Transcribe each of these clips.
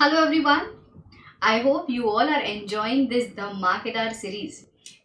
Hello everyone. I hope you all are enjoying this धमाकेदार series.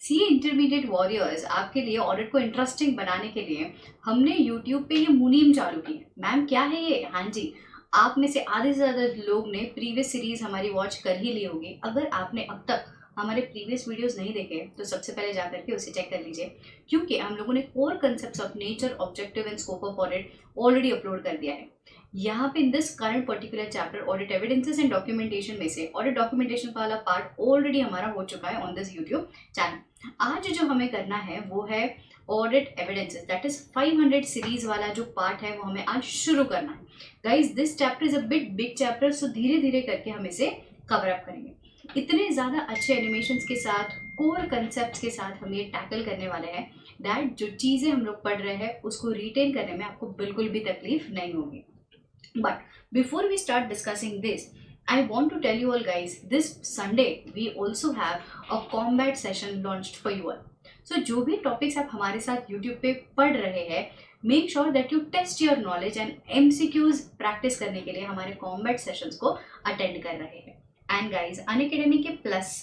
सी intermediate warriors आपके लिए audit को interesting बनाने के लिए हमने यूट्यूब पे ये मुनीम चालू की। मैम क्या है ये? हाँ जी, आप में से आधे से ज़्यादा लोग ने प्रीवियस सीरीज हमारी वॉच कर ही ली होगी। अगर आपने अब तक हमारे प्रीवियस वीडियोस नहीं देखे तो सबसे पहले जा करके उसे चेक कर लीजिए, क्योंकि हम लोगों ने core concepts of nature, objective and scope of audit already upload कर दिया है। यहाँ पे in this current particular chapter audit evidences and documentation में से ऑडिट डॉक्यूमेंटेशन वाला पार्ट ऑलरेडी हमारा हो चुका है ऑन दिस यूट्यूब चैनल। आज जो हमें करना है वो है audit evidences, that is 500 series वाला जो पार्ट है वो हमें आज शुरू करना है। Guys this chapter is a bit big chapter, so धीरे धीरे करके हम इसे कवर अप करेंगे। इतने ज़्यादा अच्छे एनिमेशंस के साथ, कोर कंसेप्ट के साथ हम ये टैकल करने वाले हैं दैट जो चीज़ें हम लोग पढ़ रहे हैं उसको रिटेन करने में आपको बिल्कुल भी तकलीफ नहीं होगी। But before we start discussing this, I want to tell you all guys, this Sunday we also have a combat session launched for you all. So जो भी टॉपिक्स आप हमारे साथ YouTube पे पढ़ रहे हैं, make sure that you test your knowledge and MCQs practice करने के लिए हमारे कॉम्बैट सेशंस को अटेंड कर रहे हैं। एंड गाइज अनअकैडमी के plus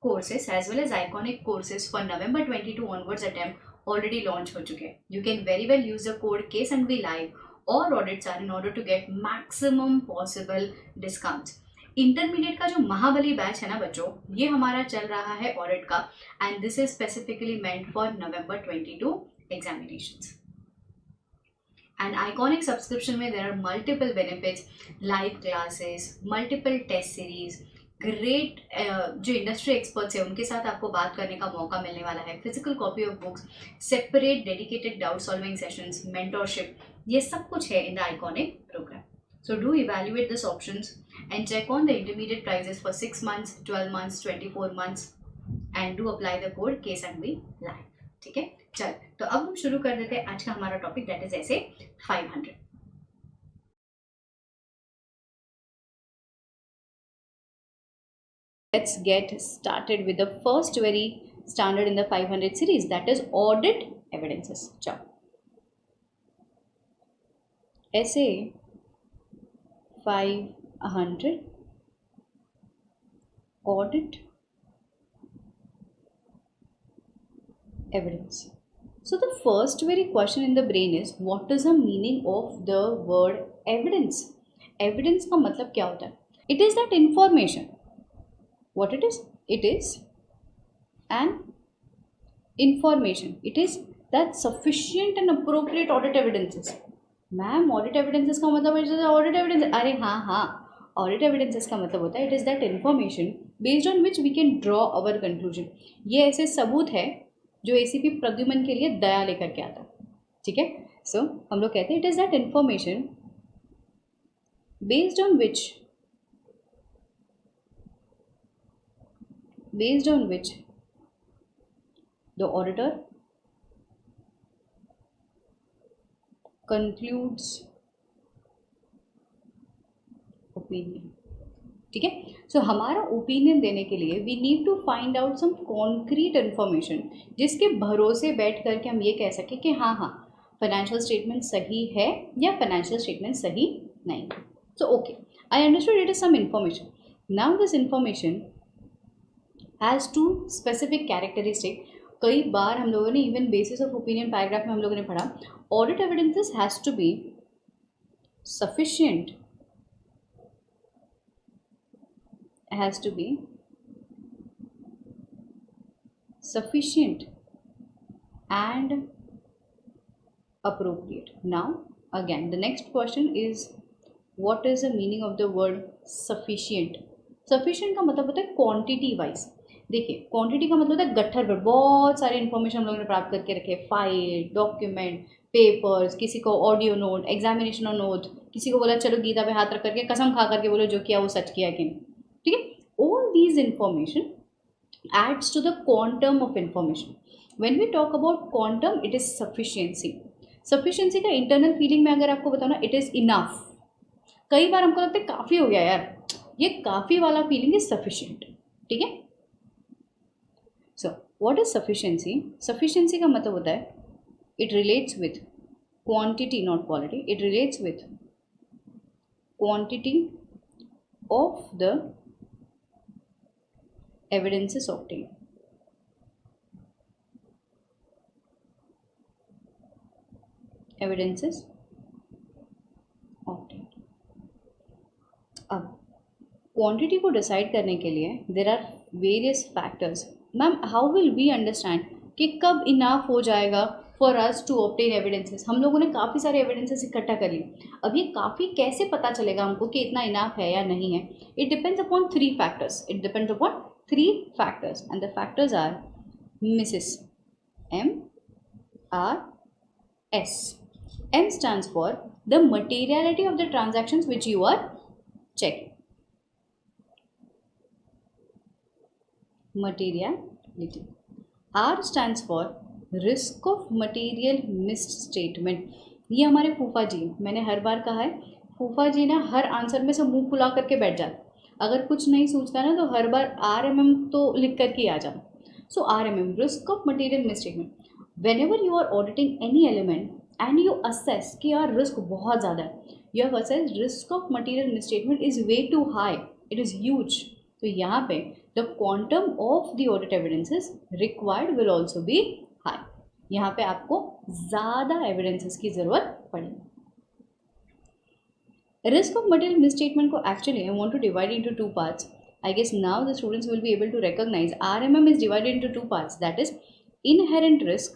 courses as well as iconic courses for November 22 onwards attempt already launch हो चुके हैं। You can very well use the code KSNB live or audits are in order to get maximum possible discounts. Intermediate का जो महाबली batch है ना बच्चों, ये हमारा चल रहा है ऑडिट का and this is specifically meant for November 22 examinations. And iconic subscription में there are multiple benefits, live classes, multiple test series, great जो इंडस्ट्री एक्सपर्ट्स है उनके साथ आपको बात करने का मौका मिलने वाला है, physical copy of books, separate dedicated doubt solving sessions, mentorship, ये सब कुछ है in the iconic programme. So do evaluate this options and check on the intermediate prices for 6 months, 12 months, 24 months and do apply the code KSNB live। ठीक है, चल तो अब हम शुरू कर देते हैं आज का हमारा टॉपिक, दैट इज ऐसे 500। Let's get started with the first very standard in the 500 series, that is audit evidences. Chao. ऐसे 500 audit evidence. So the first very question in the brain is, what is the meaning of the word evidence? Evidence का मतलब क्या होता है? It is that information. What it is? It is an information. It is that sufficient and appropriate audit evidences. Ma'am audit evidences का मतलब audit evidence, अरे हाँ हाँ, ऑडिट एविडेंसेस का मतलब होता है it is that information based on which we can draw our conclusion. ये ऐसे सबूत है जो ACP प्रद्युमन के लिए दया लेकर के आता है। ठीक है, सो हम लोग कहते हैं it is that information based on which the auditor concludes opinion। ठीक है, सो हमारा ओपिनियन देने के लिए we need to find out some concrete information जिसके भरोसे बैठ करके हम ये कह सकें कि हाँ हाँ फाइनेंशियल स्टेटमेंट सही है या फाइनेंशियल स्टेटमेंट सही नहीं है। So okay, I understood it is some information. Now this information has to specific characteristic. कई बार हम लोगों ने even basis of opinion paragraph में हम लोगों ने पढ़ा, audit evidences has to be sufficient, has to be sufficient and appropriate. Now again the next question is, what is the meaning of the word sufficient? Sufficient का मतलब होता है quantity wise. देखिए क्वांटिटी का मतलब होता है गट्ठर पर बहुत सारे इन्फॉर्मेशन हम लोगों ने प्राप्त करके रखे, फाइल, डॉक्यूमेंट, पेपर्स, किसी को ऑडियो नोट, एग्जामिनेशन नोट, किसी को बोला चलो गीता पे हाथ रख करके कसम खा करके बोलो जो किया वो सच किया कि नहीं। ठीक है, all these information adds to the quantum of information. When we talk about quantum, it is sufficiency. Sufficiency का internal feeling में अगर आपको बताओ ना, it is enough। कई बार हमको लगता है काफ़ी हो गया यार, ये काफ़ी वाला फीलिंग इज सफिशिएंट। ठीक है, so what is sufficiency? Sufficiency का मतलब होता है it relates with quantity not quality, it relates with quantity of the evidences obtained. Evidences obtained. अब क्वांटिटी को डिसाइड करने के लिए there are various factors. Ma'am how will we understand कि कब इनाफ हो जाएगा for us to obtain evidences. हम लोगों ने काफ़ी सारे एविडेंसेस इकट्ठा कर लिए. अब ये काफ़ी कैसे पता चलेगा हमको कि इतना इनाफ है या नहीं है? It depends upon three factors. It depends upon three factors and the factors are Mrs MRS. M stands for the materiality of the transactions which you are checking. Materiality. R stands for risk of material misstatement. ये हमारे फूफा जी, मैंने हर बार कहा है, फूफा जी ना हर answer में से मुंह फुला करके बैठ जाते. अगर कुछ नहीं सोचता ना तो हर बार RMM तो लिख करके ही आ जाता. सो RMM, risk of material misstatement. Whenever you are auditing any element and you assess कि यार रिस्क बहुत ज़्यादा है, you have assessed risk of material misstatement is way too high, it is huge. तो यहाँ पे the quantum of the audit evidences required will also be high. यहाँ पे आपको ज़्यादा evidences की ज़रूरत पड़ेगी. Risk of material misstatement को actually I want to divide into two parts. I guess now the students will be able to recognize RMM is divided into two parts, that is inherent risk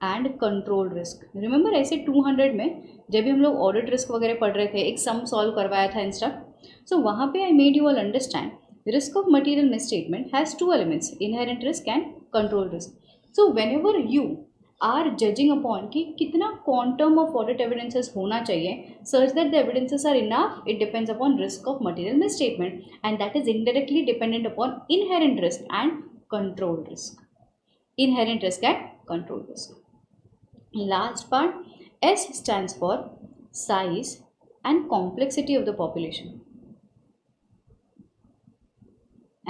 and control risk. Remember ऐसे 200 में जब भी हम लोग audit risk वगैरह पढ़ रहे थे, एक सम सॉल्व करवाया था इंस्टा. सो वहाँ पे I made you all understand risk of material misstatement has two elements, inherent risk and control risk. So whenever you are judging upon कि कितना क्वांटम ऑफ ऑडिट एविडेंसेस होना चाहिए such that the evidences are enough, it depends upon risk of material misstatement and that is indirectly dependent upon inherent risk and control risk. Inherent risk and control risk. Last part, S stands for size and complexity of the population.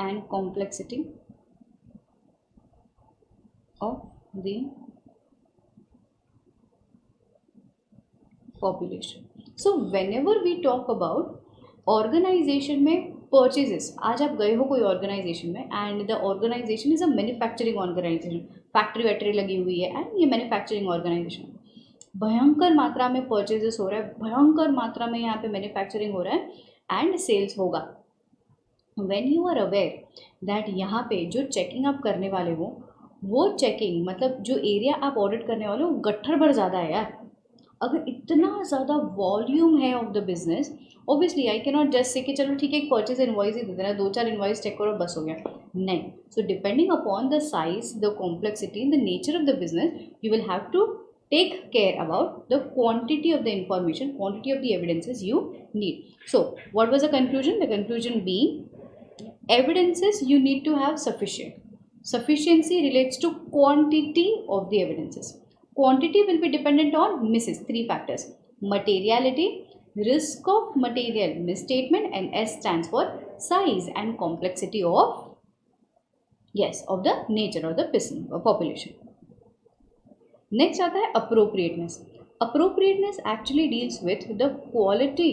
And complexity of the population. So whenever we talk about organization में purchases, आज आप गए हो कोई organization में and the organisation is a manufacturing organization, factory वैक्ट्री लगी हुई है एंड ये मैन्युफैक्चरिंग ऑर्गेनाइजेशन, भयंकर मात्रा में परचेजेस हो रहा है, भयंकर मात्रा में यहाँ पे मैन्युफैक्चरिंग हो रहा है एंड सेल्स होगा. When you are aware that यहाँ पे जो चेकिंग आप करने वाले हो वो चेकिंग मतलब जो एरिया आप ऑडिट करने वाले हो गट्ठर भर ज़्यादा है यार. अगर इतना ज़्यादा वॉल्यूम है of the business, obviously I can not just say कि चलो ठीक है एक परचेज इनवॉइस ही दे देना, 2-4 इनवॉइस चेक करो बस हो गया, नहीं. So depending upon the size, the complexity, the nature of the business, you will have to take care about the quantity of the information, quantity of the evidences you need. So what was the conclusion? The conclusion being evidences you need to have sufficient. Sufficiency relates to quantity of the evidences. Quantity will be dependent on misses, three factors: materiality, risk of material misstatement, and S stands for size and complexity of, yes, of the nature of the population. Next आता है appropriateness. Appropriateness actually deals with the quality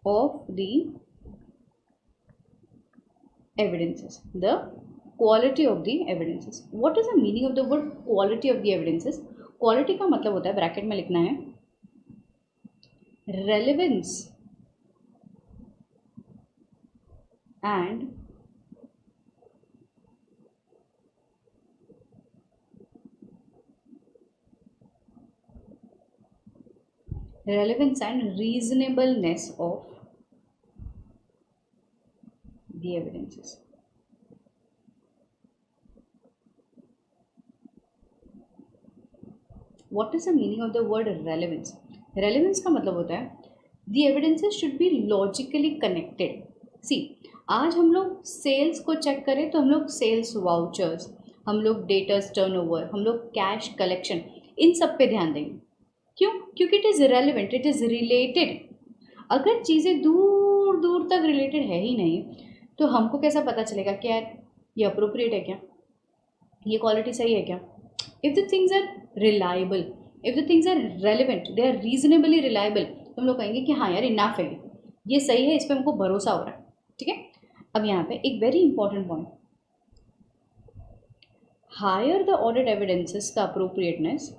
of the evidences. The quality of the evidences. What is the meaning of the word quality of the evidences? Quality का मतलब होता है, bracket में लिखना है, relevance and relevance and reasonableness of the evidences. What is the meaning of the word relevance? Relevance का मतलब होता है the evidences should be logically connected. See, आज हम लोग सेल्स को चेक करें तो हम लोग सेल्स वाउचर्स, हम लोग डेटर्स टर्नओवर, हम लोग कैश कलेक्शन, इन सब पे ध्यान देंगे. क्यों? क्योंकि it is relevant, it is related. अगर चीज़ें दूर दूर तक रिलेटेड है ही नहीं तो हमको कैसा पता चलेगा कि यार ये अप्रोप्रिएट है क्या, ये क्वालिटी सही है क्या? If the things are reliable, if the things are relevant, they are reasonably reliable, तो तुम लोग कहेंगे कि हाँ यार इनाफ है, ये सही है, इस पर हमको भरोसा हो रहा है, ठीक है। अब यहाँ पे एक very important point, higher the audit evidences का अप्रोप्रिएटनेस,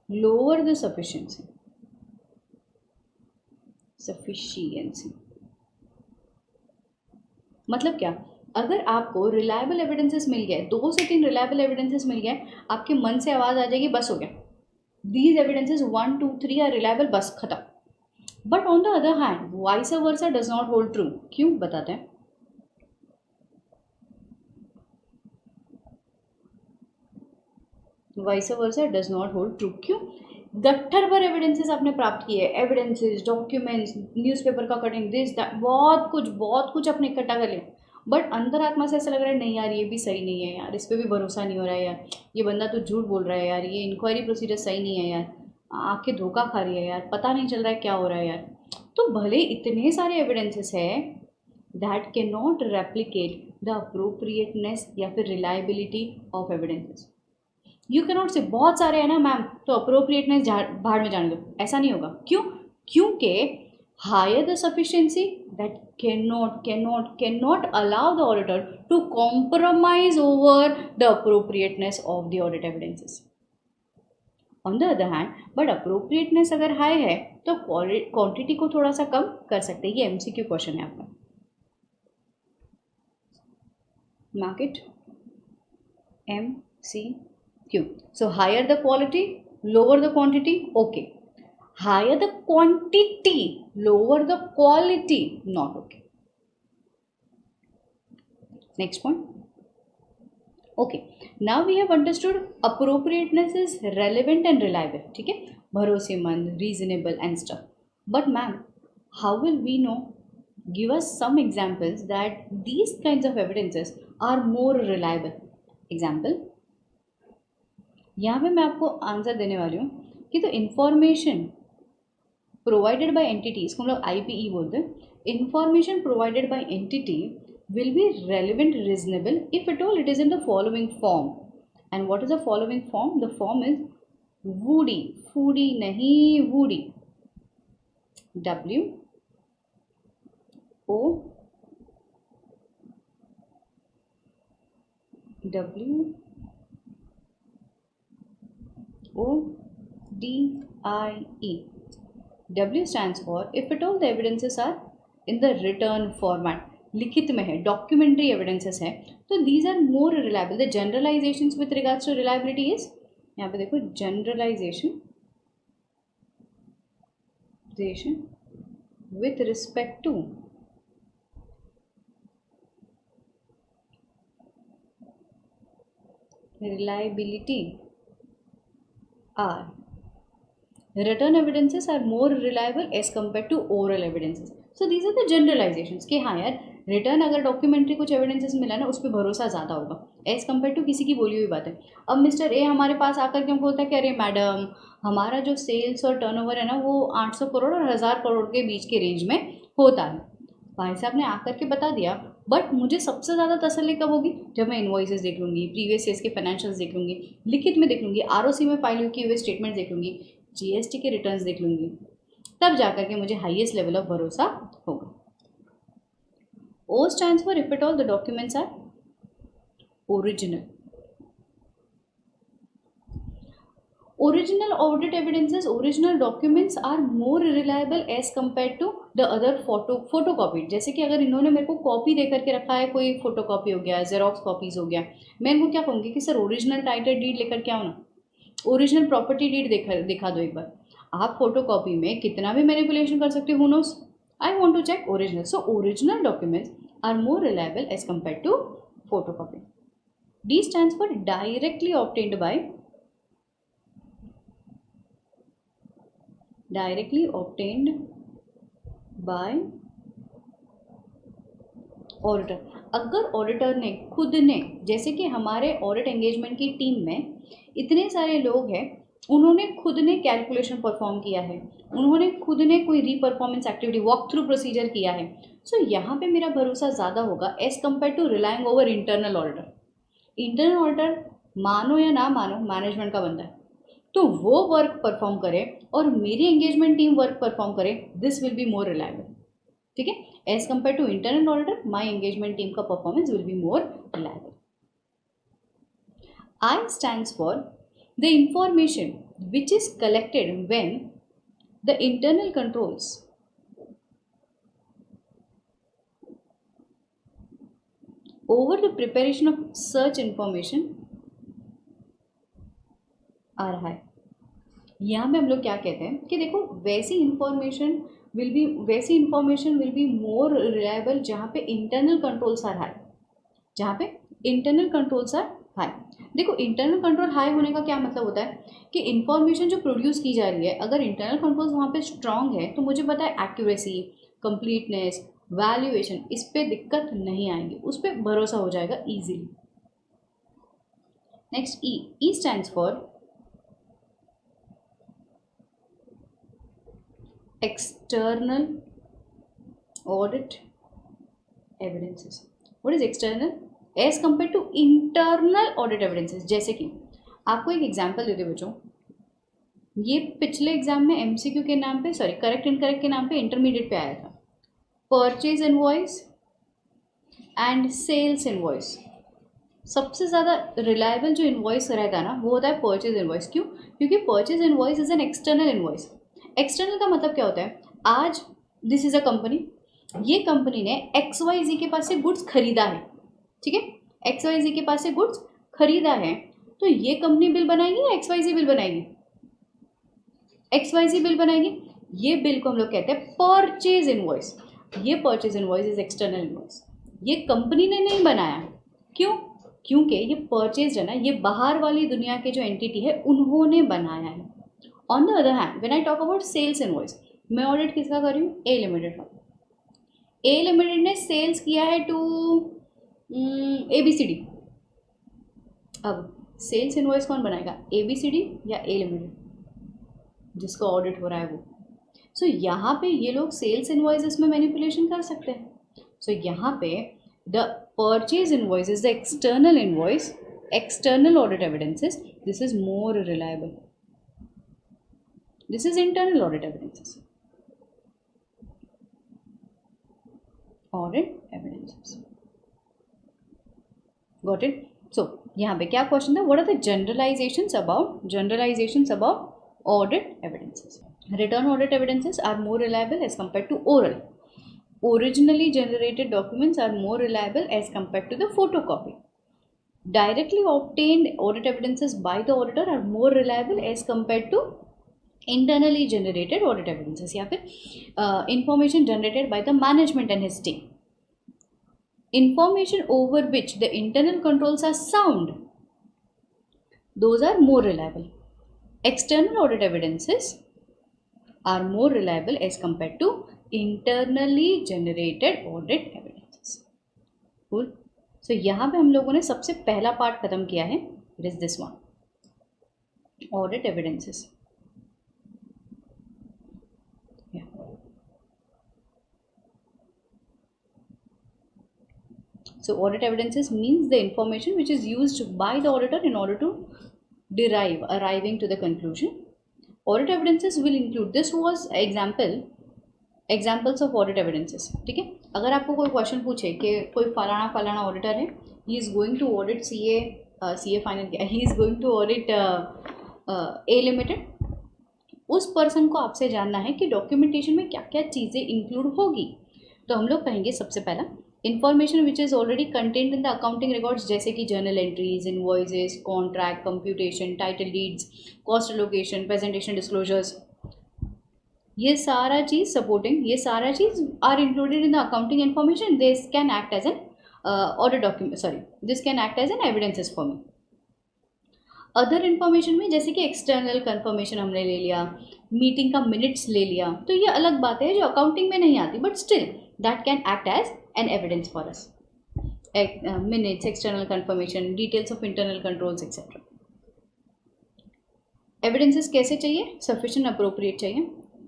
लोअर द सफिशिएंसी, मतलब क्या, अगर आपको रिलायबल एविडेंसेस मिल गए, 2 से 3 रिलायबल एविडेंसेस मिल गए, आपके मन से आवाज़ आ जाएगी बस हो गया, दीज एविडेंसेस 1 2 3 आर रिलायबल, बस खत्म। But on the other hand vice versa does not hold true. क्यों बताते हैं? Vice versa does not hold true. क्यों? गट्ठर पर एविडेंसेस आपने प्राप्त किए, एविडेंसेस, डॉक्यूमेंट्स, न्यूज़पेपर का कटिंग, दिस दैट, बहुत कुछ आपने इकट्ठा कर लिया, बट अंदर आत्मा से ऐसा लग रहा है नहीं यार ये भी सही नहीं है यार, इस पर भी भरोसा नहीं हो रहा है यार, ये बंदा तो झूठ बोल रहा है यार, ये इंक्वायरी प्रोसीजर सही नहीं है यार, आंखें धोखा खा रही है यार, पता नहीं चल रहा है क्या हो रहा है यार। तो भले इतने सारे एविडेंसेस है that can not replicate the appropriateness या फिर reliability of evidences. You can not से बहुत सारे हैं ना मैम तो अप्रोप्रिएटनेस बाहर में जाने दो, ऐसा नहीं होगा। क्यों? क्योंकि higher the sufficiency that can not allow the auditor to compromise over the appropriateness of the audit evidences. On the other hand but appropriateness अगर हाई है तो क्वांटिटी को थोड़ा सा कम कर सकते हैं। ये एमसीक्यू क्वेश्चन है आपका। Market MCQ. So higher the quality, lower the quantity. Okay. Higher the quantity, lower the quality. Not okay. Next point. Okay. Now we have understood appropriateness is relevant and reliable. ठीक है? भरोसेमंद, reasonable and stuff. But ma'am, how will we know? Give us some examples that these kinds of evidences are more reliable. Example. यहाँ पे मैं आपको answer देने वाली हूँ कि तो इंफॉर्मेशन प्रोवाइडेड बाय एंटिटी, इसको हम लोग IPE बोलते हैं, information provided by entity will be relevant reasonable if at all it is in the following form. And what is the following form? The form is woody, foodie नहीं, woody, WODIE. W stands for if at all the evidences are in the written format, लिखित में है, documentary evidences है, तो these are more reliable. The generalisations with regards to reliability is, यहाँ पे देखो generalisation with respect to reliability are written evidences are more reliable as compared to oral evidences. So these are the generalizations कि हाँ यार return अगर documentary कुछ evidences मिला ना उस पर भरोसा ज़्यादा होगा एज कम्पेयर टू किसी की बोली हुई बात है। अब मिस्टर ए हमारे पास आकर के बोलता है कि अरे मैडम हमारा जो सेल्स और टर्नओवर है ना वो 800 करोड़ और 1000 करोड़ के बीच के रेंज में होता है। भाई साहब ने आकर के बता दिया, बट मुझे सबसे ज़्यादा तसल्ली कब होगी? जब मैं इन्वॉइसेस देख लूँगी, प्रीवियस ईयर्स के फाइनेंशियल्स देख लूँगी, लिखित में देख लूँगी, ROC में फाइल की हुए स्टेटमेंट देख लूँगी, GST के रिटर्न्स देख लूँगी, तब जाकर के मुझे हाईएस्ट लेवल ऑफ भरोसा होगा। O stands for if at all the documents are original. Original audit evidences, original documents are more reliable as compared to the other photocopied. जैसे कि अगर इन्होंने मेरे को कॉपी दे करके रखा है, कोई फोटोकॉपी हो गया, जेरोक्स कॉपीज हो गया, मैं इनको क्या कहूँगी कि सर ओरिजिनल टाइटल डीड लेकर के आओ ना, ओरिजिनल प्रॉपर्टी डीड दिखा दो एक बार। आप फोटोकॉपी में कितना भी मैनिपुलेशन कर सकते हो, who knows? I want to check original. So original documents are more reliable as compared to photocopy. D stands for directly obtained by auditor. अगर ऑडिटर ने खुद ने, जैसे कि हमारे ऑडिट एंगेजमेंट की टीम में इतने सारे लोग हैं, उन्होंने खुद ने कैलकुलेशन परफॉर्म किया है, उन्होंने खुद ने कोई reperformance activity walk through procedure किया है, सो यहाँ पे मेरा भरोसा ज़्यादा होगा as compare to relying over internal auditor. Internal auditor मानो या ना मानो मैनेजमेंट का बंदा है, तो वो वर्क परफॉर्म करे और मेरी एंगेजमेंट टीम वर्क परफॉर्म करे, this will be more reliable. ठीक है, as compare to internal auditor my engagement team का performance will be more reliable. I stands for the information which is collected when the internal controls over the preparation of such information are high. यहाँ पे हम लोग क्या कहते हैं कि देखो वैसी information will be more reliable जहाँ पे इंटरनल कंट्रोल्स आर हाई. जहाँ पे इंटरनल कंट्रोल्स आर हाई. देखो इंटरनल कंट्रोल हाई होने का क्या मतलब होता है कि इंफॉर्मेशन जो प्रोड्यूस की जा रही है, अगर इंटरनल कंट्रोल्स वहाँ पे स्ट्रांग है तो मुझे पता है एक्यूरेसी, कंप्लीटनेस, वैल्यूएशन, इस पर दिक्कत नहीं आएगी, उस पर भरोसा हो जाएगा easily. Next E stands for external audit evidences. What is external as compared to internal audit evidences? जैसे कि आपको एक एग्जांपल देते बच्चों, ये पिछले एग्जाम में एमसीक्यू के नाम पे, सॉरी करेक्ट इनकरेक्ट के नाम पे इंटरमीडिएट पे आया था. Purchase invoice and sales invoice. सबसे ज़्यादा रिलायबल जो इनवॉइस रहता है ना वो होता है परचेज इनवॉइस. क्यों? क्योंकि purchase invoice is an external invoice. External का मतलब क्या होता है, आज दिस इज अ कंपनी, ये कंपनी ने XYZ के पास से गुड्स खरीदा है. ठीक है, XYZ के पास से गुड्स खरीदा है, तो ये कंपनी बिल बनाएगी या XYZ बिल बनाएगी? XYZ बिल बनाएगी. ये बिल को हम लोग कहते हैं परचेज इनवॉइस. ये purchase invoice is external invoice. ये कंपनी ने नहीं बनाया. क्यों? क्योंकि ये परचेज है ना, ये बाहर वाली दुनिया के जो एंटिटी है उन्होंने बनाया है. On the other hand, when I talk about sales invoice, मैं ऑडिट किसका कर रही हूँ? A लिमिटेड का. A लिमिटेड ने सेल्स किया है टू ABCD. अब सेल्स इनवॉइस कौन बनाएगा, ABCD या A लिमिटेड जिसका ऑडिट हो रहा है वो? सो यहाँ पे ये लोग सेल्स इनवॉइसेस में मैनिपुलेशन कर सकते हैं. सो यहाँ पे the purchase invoice is the external invoice, external audit evidences, this is more reliable. This is internal audit evidences. Audit evidences. Got it? So, यहाँ पे क्या क्वेश्चन था? What are the generalizations about audit evidences? Written audit evidences are more reliable as compared to oral. Originally generated documents are more reliable as compared to the photocopy. Directly obtained audit evidences by the auditor are more reliable as compared to internally generated audit evidences या फिर information generated by the management and his team. Information over which the internal controls are sound, those are more reliable. External audit evidences are more reliable as compared to internally generated audit evidences. Cool. So यहाँ पे हम लोगों ने सबसे पहला part खत्म किया है. It is this one, audit evidences. So audit evidences means the information which is used by the auditor in order to arriving to the conclusion. Audit evidences will include, this was examples of audit evidences. ठीक है, अगर आपको कोई question पूछे कि कोई फलाना auditor है, he is going to audit CA final किया, he is going to audit A limited, उस पर्सन को आपसे जानना है कि डॉक्यूमेंटेशन में क्या क्या चीज़ें इंक्लूड होगी. तो हम लोग कहेंगे सबसे पहला information which is already contained in the accounting records, जैसे कि journal entries, invoices, contract, computation, title deeds, cost allocation, presentation disclosures, ये सारा चीज़ supporting, ये सारा चीज़ are included in the accounting information. This can act as an audit document, sorry, this can act as an evidences for me. Other information में जैसे कि external conformation हमने ले लिया, मीटिंग का मिनट्स ले लिया, तो ये अलग बात है जो अकाउंटिंग में नहीं आती, but still that can act as an evidence for us. Minutes, external confirmation, details of internal controls etcetera. एविडेंसेस कैसे चाहिए? सफिशिएंट अप्रोप्रिएट चाहिए.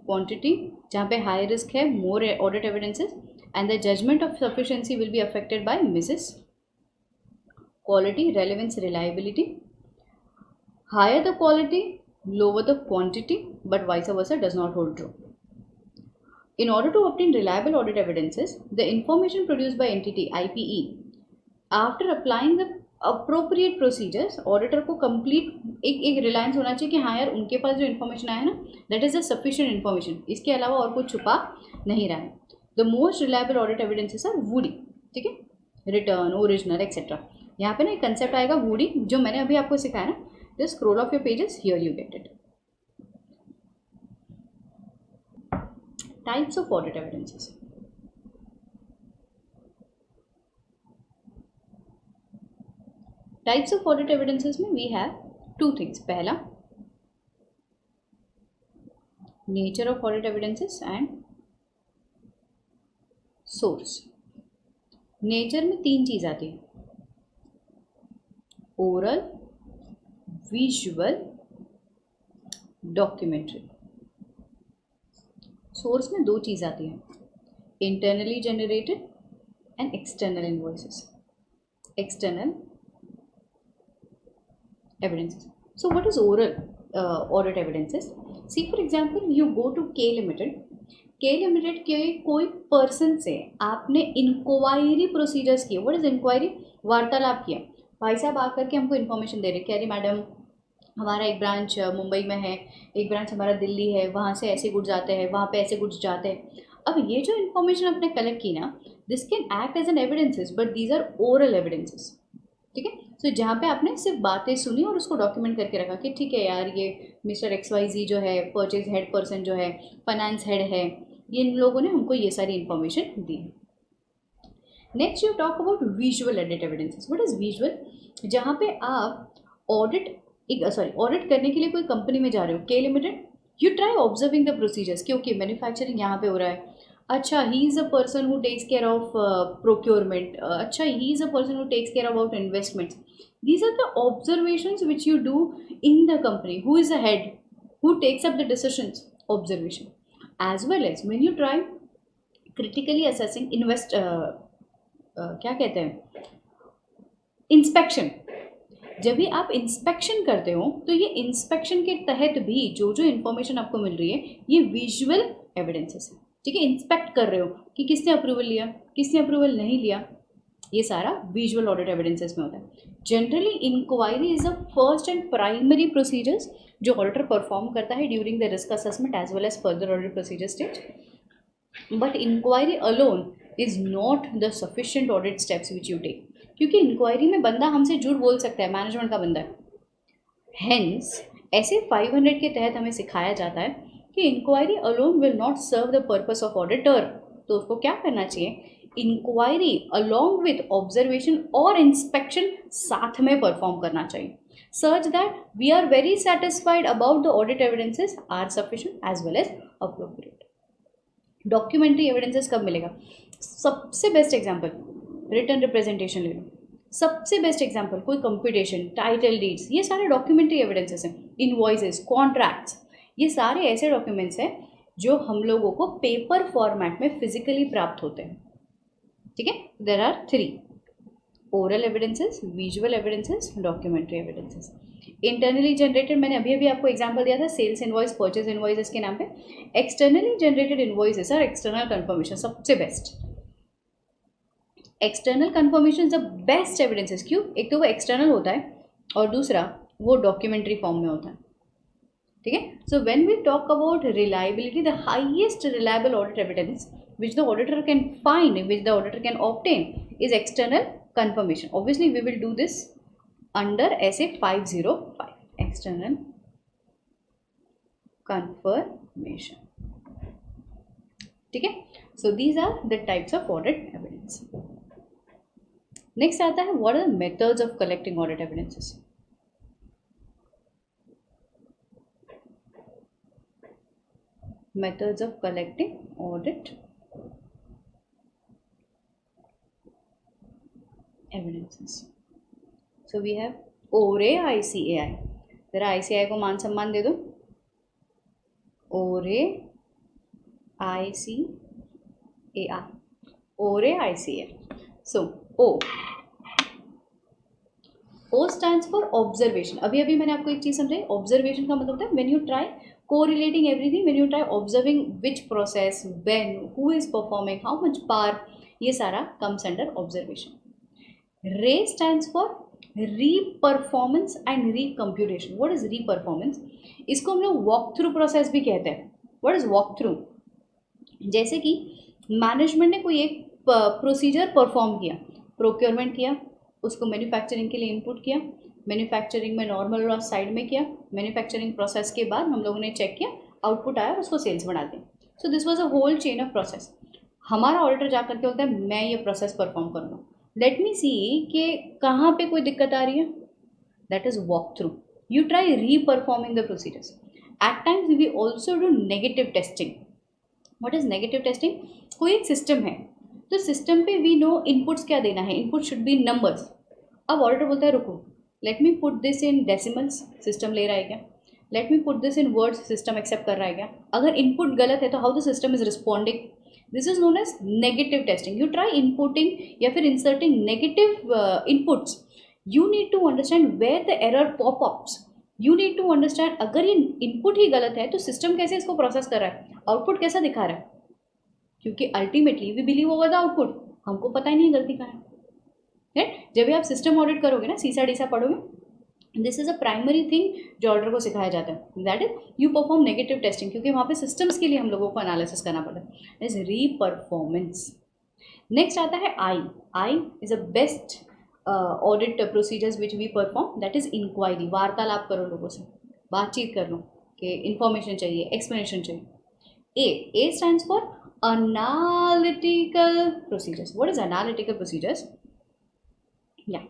क्वांटिटी जहाँ पे हाई रिस्क है, more audit evidences, and the judgement of sufficiency will be affected by misses. Quality, relevance, reliability. Higher the quality, lower the quantity, but vice versa does not hold true. In order to obtain reliable audit evidences, the information produced by entity IPE, after applying the appropriate procedures, auditor को complete एक रिलायंस होना चाहिए कि हाँ यार उनके पास जो information आया ना, that is a sufficient information, इसके अलावा और कुछ छुपा नहीं रहा है. The most reliable audit evidences are woody. ठीक है, रिटर्न, ओरिजिनल एक्सेट्रा. यहाँ पे ना एक कंसेप्ट आएगा वूडी, जो मैंने अभी आपको सिखाया ना. Just scroll of your pages, here you get it. Types of audit evidences. Types of audit evidences में वी हैव टू थिंग्स. पहला, nature of audit evidences and source. Nature में तीन चीज आती है, ओरल, विजुअल, डॉक्यूमेंट्री. सोर्स में दो चीज आती है, internally generated and external invoices, external evidences. So what is oral audit evidences? See for example, you go to K Limited. K Limited के कोई पर्सन से आपने इंक्वायरी प्रोसीजर्स किए. What is inquiry? वार्तालाप किया. भाई साहब आकर के हमको इन्फॉर्मेशन दे रहे कि अरे मैडम हमारा एक ब्रांच मुंबई में है, एक ब्रांच हमारा दिल्ली है, वहाँ से ऐसे गुड्स आते हैं, वहाँ पे ऐसे गुड्स जाते हैं. अब ये जो इन्फॉर्मेशन आपने कलेक्ट की ना, this can act as an evidences, but these are oral evidences. ठीक है, तो जहाँ पे आपने सिर्फ बातें सुनी और उसको डॉक्यूमेंट करके रखा कि ठीक है यार ये मिस्टर XYZ जो है, परचेज हेड पर्सन जो है, फाइनेंस हेड है, इन लोगों ने हमको ये सारी इन्फॉर्मेशन दी है. Next you talk about visual audit evidences. What is visual? जहाँ पे आप ऑडिट करने के लिए कोई कंपनी में जा रहे हो, K Limited, you try observing the procedures. क्योंकि मैन्युफैक्चरिंग यहाँ पे हो रहा है, अच्छा he is a person who takes care of procurement, अच्छा he is a person who takes care about investments. These are the observations which you do in the company. Who is the head? Who takes up the decisions? Observation. As well as when you try critically assessing क्या कहते हैं, inspection. जब भी आप inspection करते हो तो ये इंस्पेक्शन के तहत भी जो जो इन्फॉर्मेशन आपको मिल रही है ये विजुअल एविडेंसेस है. ठीक है, इंस्पेक्ट कर रहे हो कि किसने अप्रूवल लिया, किसने अप्रूवल नहीं लिया, ये सारा विजुअल ऑडिट एविडेंसेस में होता है. Generally inquiry is the first and primary procedures जो ऑडिटर परफॉर्म करता है during the risk assessment as well as further audit procedure stage. But inquiry alone is not the sufficient audit steps which you take. क्योंकि इंक्वायरी में बंदा हमसे झूठ बोल सकता है, मैनेजमेंट का बंदा है. हेंस ऐसे 500 के तहत हमें सिखाया जाता है कि inquiry alone will not serve the purpose of auditor. तो उसको क्या करना चाहिए, इंक्वायरी अलॉन्ग विथ ऑब्जर्वेशन और इंस्पेक्शन साथ में परफॉर्म करना चाहिए, such that we are very satisfied about the audit evidences are sufficient as well as appropriate. Documentary evidences कब मिलेगा? सबसे बेस्ट एग्जांपल रिटर्न रिप्रेजेंटेशन ले लो. सबसे बेस्ट एग्जांपल कोई कंप्यूटेशन, टाइटल डीड्स, ये सारे डॉक्यूमेंट्री एविडेंसेस हैं. इनवॉइसेस, कॉन्ट्रैक्ट्स, ये सारे ऐसे डॉक्यूमेंट्स हैं जो हम लोगों को पेपर फॉर्मेट में फिजिकली प्राप्त होते हैं. ठीक है, there are 3: oral evidences, visual evidences, documentary evidences. Internally generated मैंने अभी अभी आपको एग्जांपल दिया था, सेल्स इनवॉइस, परचेज इनवॉइसेस के नाम पे. Externally generated invoices are external confirmation, सबसे best. External confirmation the best evidences. क्यों? एक तो वो एक्सटर्नल होता है और दूसरा वो डॉक्यूमेंट्री फॉर्म में होता है. ठीक है, so when we talk about reliability, the highest reliable audit evidence which the auditor can find, which the auditor can obtain, is external confirmation. Obviously we will do this under SA 505, external confirmation. ठीक है, so these are the types of audit evidence. Next आता है, what are the methods of collecting audit evidences? Methods of collecting audit evidences. So we have ORE, ICAI. जरा ICAI को मान सम्मान दे दो. ORE, ICAI. ORE, ICAI. So O, O stands for observation. अभी अभी मैंने आपको एक चीज़ समझाई, ऑब्जर्वेशन का मतलब होता है when you try correlating everything, when you try observing which process, when, who is performing, how much power, ये सारा comes under observation. Ray stands for re-performance and recomputation. What is re-performance? इसको हम लोग walk through process भी कहते हैं. What is walk through? जैसे कि मैनेजमेंट ने कोई एक प्रोसीजर परफॉर्म किया, प्रोक्योरमेंट किया, उसको मैन्युफैक्चरिंग के लिए इनपुट किया, मैन्युफैक्चरिंग में नॉर्मल लॉस साइड में किया, मैन्युफैक्चरिंग प्रोसेस के बाद हम लोगों ने चेक किया, आउटपुट आया, उसको सेल्स बढ़ा दिया. So this was a whole chain of process. हमारा ऑडिटर जाकर के बोलता है मैं ये प्रोसेस परफॉर्म करूँगा, लेट मी सी कि कहाँ पे कोई दिक्कत आ रही है. That is walk through. You try re-performing the procedures. At times we also do negative testing. What is negative testing? कोई एक सिस्टम है, तो सिस्टम पे वी नो इनपुट्स क्या देना है, इनपुट शुड बी नंबर्स. अब ऑडिटर बोलता है रुको, let me put this in decimals, system ले रहा है क्या? Let me put this in words, system accept कर रहा है क्या? अगर इनपुट गलत है तो how the system is responding. This is known as negative testing. You try inputting या फिर inserting negative inputs. You need to understand where the error pop ups. You need to understand अगर ये input ही गलत है तो system कैसे इसको process कर रहा है, आउटपुट कैसा दिखा रहा है. क्योंकि ultimately we believe over the output, हमको पता ही नहीं गलती कहाँ है. राइट? जब भी आप सिस्टम ऑडिट करोगे ना, सीसा डीसा पढ़ोगे, this is a primary thing जो ऑडिटर को सिखाया जाता है. That is you perform negative testing, क्योंकि वहाँ पे सिस्टम्स के लिए हम लोगों को एनालिसिस करना पड़ता है. इज री परफॉर्मेंस. नेक्स्ट आता है I. I is a best audit procedures which we perform. That is inquiry. वार्तालाप करो लोगों से, बातचीत कर लो कि इन्फॉर्मेशन चाहिए, एक्सप्लेनेशन चाहिए. ए stands for analytical procedures. What is analytical procedures? Yeah.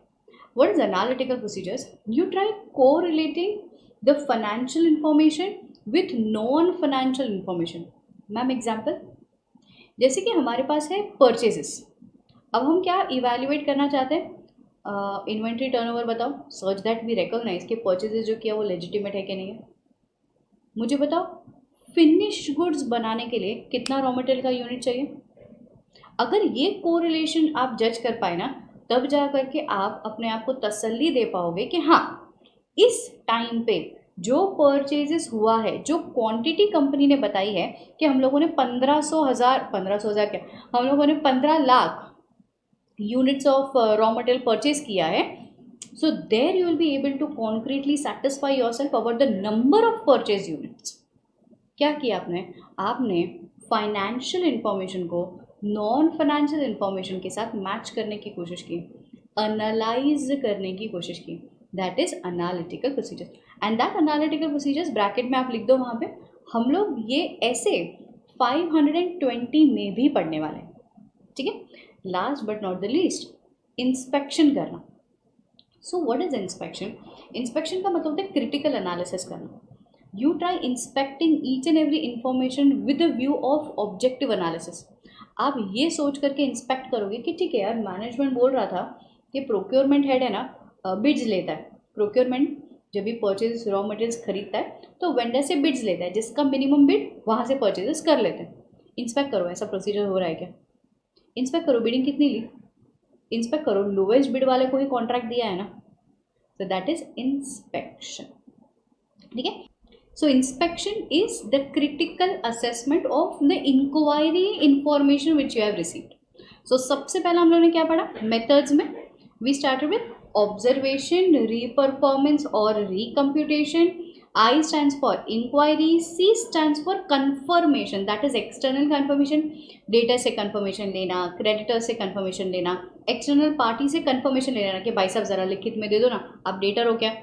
What is analytical procedures? You try correlating the financial information with non-financial information. Ma'am example, जैसे कि हमारे पास है परचेजेस. अब हम क्या इवेल्युएट करना चाहते हैं? इन्वेंट्री टर्नओवर बताओ, सच दैट वी रिकॉग्नाइज कि परचेजेस जो किया वो लेजिटिमेट है कि नहीं है. मुझे बताओ फिनिश्ड गुड्स बनाने के लिए कितना रॉ मटेरियल का यूनिट चाहिए. अगर ये कोरिलेशन आप जज कर पाए ना, तब जा करके आप अपने आप को तसल्ली दे पाओगे कि हाँ, इस टाइम पे जो परचेजेस हुआ है, जो क्वांटिटी कंपनी ने बताई है कि हम लोगों ने 1500 क्या, हम लोगों ने 15 lakh units of raw material purchase किया है. So there you will be able to concretely satisfy yourself about the number of purchase units. क्या किया आपने फाइनेंशियल इंफॉर्मेशन को नॉन फाइनेंशियल इंफॉर्मेशन के साथ मैच करने की कोशिश की, एनालाइज करने की कोशिश की. That is analytical procedures. And that analytical procedures bracket में आप लिख दो वहाँ पे. हम लोग ये ऐसे 520 में भी पढ़ने वाले हैं. ठीक है. Last but not the least, inspection करना. So what is inspection? Inspection का मतलब होता है क्रिटिकल एनालिसिस करना. You try inspecting each and every information with a view of objective analysis. आप ये सोच करके इंस्पेक्ट करोगे कि ठीक है यार, मैनेजमेंट बोल रहा था कि प्रोक्योरमेंट हेड है ना, बिड्स लेता है. प्रोक्योरमेंट जब भी परचेज रॉ मटेरियल्स खरीदता है तो वेंडर से बिड्स लेता है, जिसका मिनिमम बिड वहाँ से परचेजेस कर लेते हैं. इंस्पेक्ट करो ऐसा प्रोसीजर हो रहा है क्या. इंस्पेक्ट करो बिडिंग कितनी ली. इंस्पेक्ट करो लोवेस्ट बिड वाले को ही कॉन्ट्रैक्ट दिया है ना. So that is inspection. ठीक है. So inspection is the critical assessment of the inquiry information which you have received. So सबसे पहला हम लोगों ने क्या पढ़ा methods में? We started with observation, re-performance or recomputation. I stands for inquiry. C stands for confirmation. That is external confirmation. Data से confirmation लेना, creditor से confirmation लेना, external party से confirmation लेना कि भाई साहब ज़रा लिखित में दे दो ना, आप डेटर हो क्या.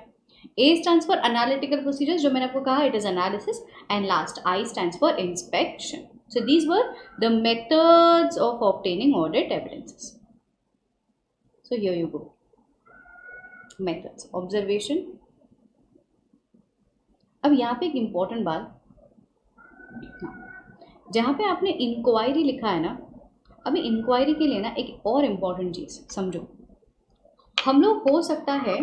A stands for analytical procedures, जो मैंने आपको कहा it is analysis. And last I stands for inspection. So these were the methods of obtaining audit evidences. So here you go. Methods, observation. अब यहाँ पे एक important बात, जहाँ पे आपने इंक्वायरी लिखा है ना, अभी इंक्वायरी के लिए ना एक और इम्पॉर्टेंट चीज़ समझो. हम लोग हो सकता है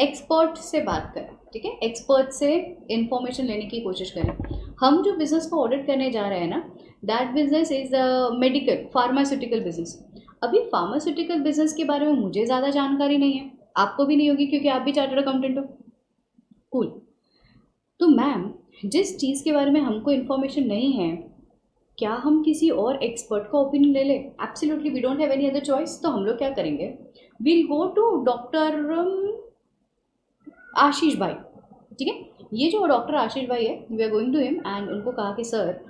एक्सपर्ट से बात करें, ठीक है, एक्सपर्ट से इंफॉर्मेशन लेने की कोशिश करें. हम जो बिजनेस को ऑडिट करने जा रहे हैं ना, that business is medical pharmaceutical business. अभी फार्मास्यूटिकल बिजनेस के बारे में मुझे ज़्यादा जानकारी नहीं है, आपको भी नहीं होगी क्योंकि आप भी चार्टर्ड अकाउंटेंट हो। कूल। तो मैम, जिस चीज़ के बारे में हमको इन्फॉर्मेशन नहीं है, क्या हम किसी और एक्सपर्ट का ओपिनियन ले लें? Absolutely, we don't have any other choice. तो हम लोग क्या करेंगे, we'll go to doctor Ashish भाई। ठीक है, ये जो डॉक्टर आशीष भाई है, we are going to him and उनको कहा कि सर,